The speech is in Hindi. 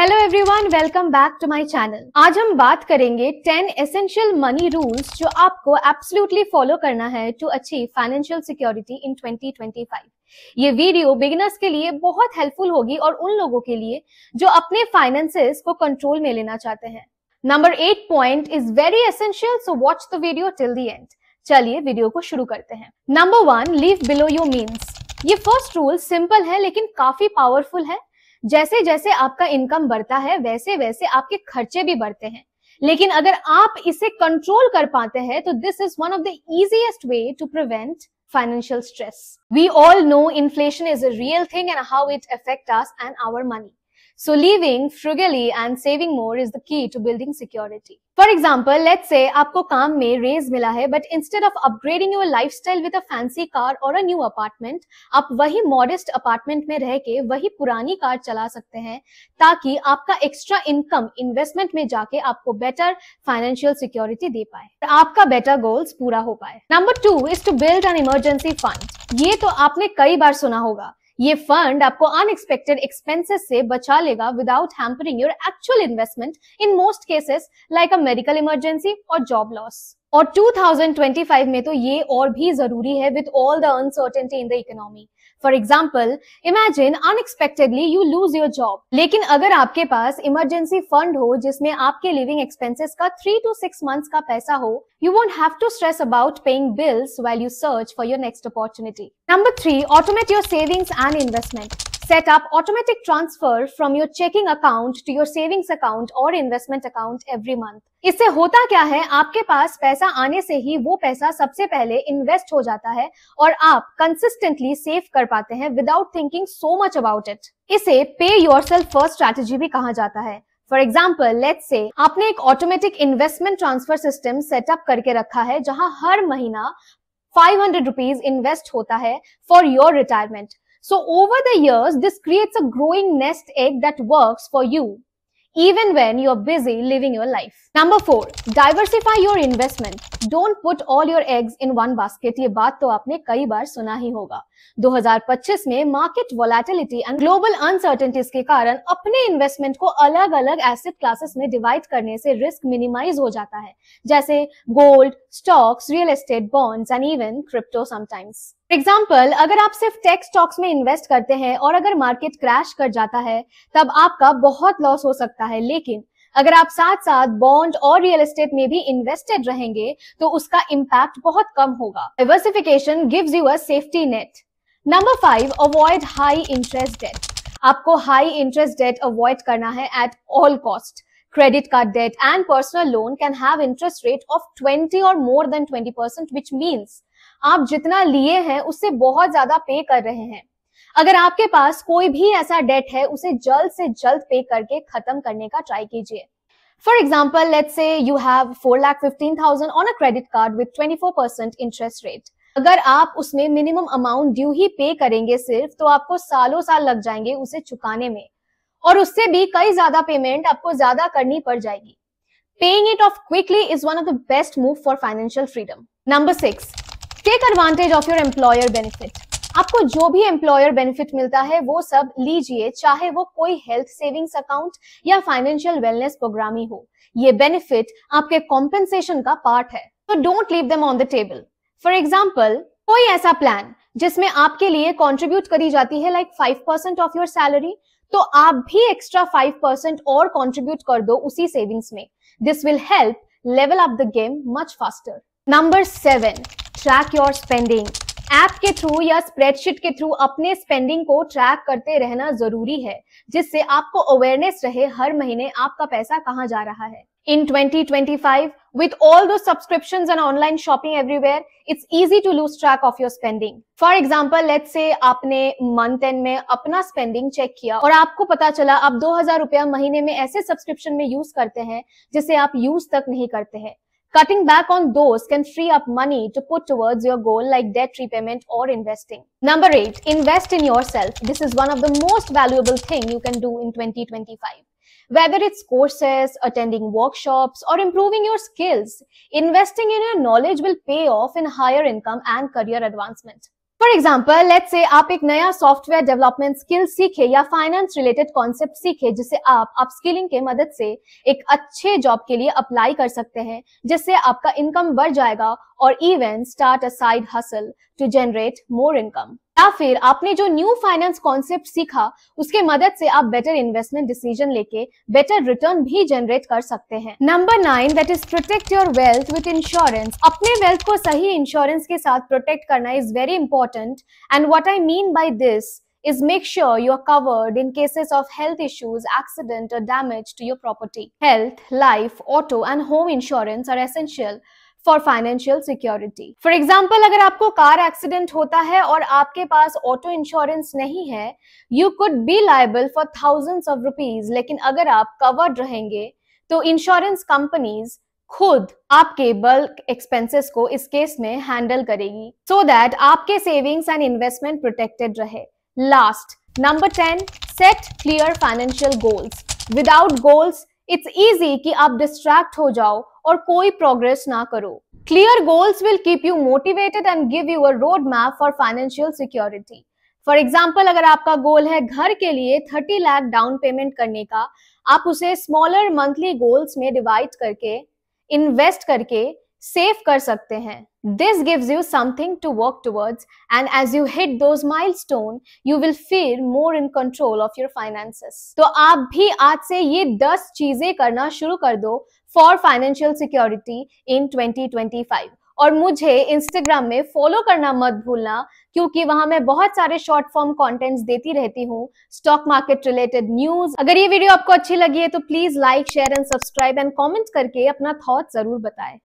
Hello everyone, welcome back to my channel. आज हम बात करेंगे 10 एसेंशियल मनी रूल्स जो आपको एब्सोल्युटली फॉलो करना है to achieve financial security in 2025। ये वीडियो बिगिनर्स के लिए बहुत हेल्पफुल होगी और उन लोगों के लिए जो अपने फाइनेंसेस को कंट्रोल में लेना चाहते हैं। Number 8 point is very essential, so watch the video till the end. चलिए वीडियो को शुरू करते हैं। Number 1, live below your means. ये फर्स्ट रूल सिंपल है लेकिन काफी पावरफुल है। जैसे जैसे आपका इनकम बढ़ता है वैसे वैसे आपके खर्चे भी बढ़ते हैं, लेकिन अगर आप इसे कंट्रोल कर पाते हैं तो this is one of the easiest way to prevent financial stress. We all know inflation is a real thing and how it affects us and our money. So living frugally and saving more is the key to building security. For example, let's say आपको काम में raise मिला है, but instead of upgrading your lifestyle with a fancy car or a new apartment, आप वही modest apartment में रह के वही पुरानी कार चला सकते हैं ताकि आपका extra income investment में जाके आपको better financial security दे पाए, आपका better goals पूरा हो पाए. Number 2 is to build an emergency fund. ये तो आपने कई बार सुना होगा. ये फंड आपको अनएक्सपेक्टेड एक्सपेंसेस से बचा लेगा without hampering your actual investment in most cases like a medical emergency और जॉब लॉस। और 2025 में तो ये और भी जरूरी है with all the uncertainty in the economy. For example, imagine unexpectedly you lose your job, लेकिन अगर आपके पास इमरजेंसी फंड हो जिसमें आपके लिविंग एक्सपेंसेस का 3 to 6 months का पैसा हो, you won't have to stress about paying bills while you search for your next opportunity. Number 3, automate your savings and investment. Set up automatic transfer from your checking account to your savings account or investment account every month. इससे होता क्या है, आपके पास पैसा आने से ही वो पैसा सबसे पहले इन्वेस्ट हो जाता है और आप कंसिस्टेंटली सेव कर पाते हैं without thinking so much about it. इसे पे योरसेल्फ फर्स्ट स्ट्रैटेजी भी कहा जाता है। फॉर एग्जाम्पल, लेट्स से आपने एक automatic investment transfer system setup करके रखा है जहां हर महीना 500 रुपीज इन्वेस्ट होता है for your retirement. So over the years, this creates a growing nest egg that works for you even when you're busy living your life. Number 4, diversify your investment. Don't put all your eggs in one basket. ये बात तो आपने कई बार सुना ही होगा। 2025 में market volatility and global uncertainties के कारण अपने इन्वेस्टमेंट को अलग अलग एसेट क्लासेस में डिवाइड करने से रिस्क मिनिमाइज हो जाता है, जैसे gold, stocks, real estate, bonds and even crypto sometimes. For example, अगर आप सिर्फ टेक स्टॉक्स में इन्वेस्ट करते हैं और अगर मार्केट क्रैश कर जाता है तब आपका बहुत लॉस हो सकता है, लेकिन अगर आप साथ साथ बॉन्ड और रियल एस्टेट में भी इन्वेस्टेड रहेंगे तो उसका इम्पैक्ट बहुत कम होगा। Diversification gives you a safety net. Number 5, avoid high interest debt. आपको हाई इंटरेस्ट डेट अवॉइड करना है at all cost. Credit card debt and personal loan can have interest rate of 20 or more than 20%, which means आप जितना लिए हैं उससे बहुत ज्यादा पे कर रहे हैं. अगर आपके पास कोई भी ऐसा डेट है उसे जल्द से जल्द पे करके खत्म करने का ट्राई कीजिए. For example, let's say you have 4,15,000 on a credit card with 24% interest rate. अगर आप उसमें मिनिमम अमाउंट ड्यू ही पे करेंगे सिर्फ, तो आपको सालों साल लग जाएंगे उसे चुकाने में और उससे भी कई ज्यादा पेमेंट आपको ज्यादा करनी पड़ जाएगी. Paying it off quickly is one of the best move for financial freedom. Number 6, take advantage of your employer benefit. आपको जो भी एम्प्लॉयर बेनिफिट मिलता है वो सब लीजिए, चाहे वो कोई हेल्थ सेविंग्स अकाउंट या फाइनेंशियल वेलनेस प्रोग्राम ही हो. ये बेनिफिट आपके कॉम्पेंसेशन का पार्ट है, तो don't leave them on the table. For example, कोई ऐसा प्लान जिसमें आपके लिए कॉन्ट्रीब्यूट करी जाती है लाइक 5% ऑफ योर सैलरी, तो आप भी एक्स्ट्रा 5% और कंट्रीब्यूट कर दो उसी सेविंग्स में. This will help level up the game much faster. Number 7, track your spending. App के थ्रू या स्प्रेडशीट के थ्रू अपने स्पेंडिंग को ट्रैक करते रहना जरूरी है, जिससे आपको अवेयरनेस रहे हर महीने आपका पैसा कहां जा रहा है. In 2025, with all those subscriptions and online shopping everywhere, it's easy to lose track of your spending. For example, let's say आपने month end में अपना spending check किया और आपको पता चला आप 2,000 रुपया महीने में ऐसे सब्सक्रिप्शन में यूज करते हैं जिसे आप यूज तक नहीं करते हैं. Cutting back on those can free up money to put towards your goal like debt repayment or investing. Number 8, invest in yourself. This is one of the most valuable thing you can do in 2025. Whether it's courses, attending workshops, or improving your skills, investing in your knowledge will pay off in higher income and career advancement. For example let's say आप एक नया सॉफ्टवेयर डेवलपमेंट स्किल सीखे या फाइनेंस रिलेटेड कॉन्सेप्ट सीखे, जिसे आप अपस्किलिंग के मदद से एक अच्छे जॉब के लिए अप्लाई कर सकते हैं, जिससे आपका इनकम बढ़ जाएगा और even start a side hustle to generate more income. या फिर आपने जो न्यू फाइनेंस कॉन्सेप्ट सीखा उसके मदद से आप बेटर इन्वेस्टमेंट डिसीजन लेके बेटर रिटर्न भी जनरेट कर सकते हैं। Number 9 that is protect your wealth with insurance. अपने वेल्थ को सही इंश्योरेंस के साथ प्रोटेक्ट करना is very important, and what I mean by this is make sure you are covered in cases of health issues, accident or damage to your property. Health, life, auto and home insurance are essential for financial security. For example, अगर आपको कार एक्सीडेंट होता है और आपके पास ऑटो इंश्योरेंस नहीं है, you could be liable for thousands of rupees, लेकिन अगर आप कवर्ड रहेंगे तो इंश्योरेंस कंपनीज खुद आपके बल्क एक्सपेंसेस को इस केस में हैंडल करेगी, so that आपके सेविंग्स एंड इन्वेस्टमेंट प्रोटेक्टेड रहे। Last, number 10, set clear financial goals. Without goals, it's easy कि आप distract हो जाओ और कोई progress ना करो। Clear goals will keep you motivated and give you a roadmap for financial security. For example, अगर आपका गोल है घर के लिए 30 लाख डाउन पेमेंट करने का, आप उसे स्मॉलर मंथली गोल्स में डिवाइड करके, इन्वेस्ट करके सेव कर सकते हैं। This gives you something to work towards, and as you hit those milestones, you will feel more in control of your finances. तो आप भी आज से ये 10 चीजें करना शुरू कर दो for financial security in 2025. और मुझे इंस्टाग्राम में फॉलो करना मत भूलना, क्योंकि वहां मैं बहुत सारे शॉर्ट फॉर्म कंटेंट्स देती रहती हूँ, स्टॉक मार्केट रिलेटेड न्यूज। अगर ये वीडियो आपको अच्छी लगी है तो please like, share and subscribe and comment करके अपना थॉट जरूर बताएं।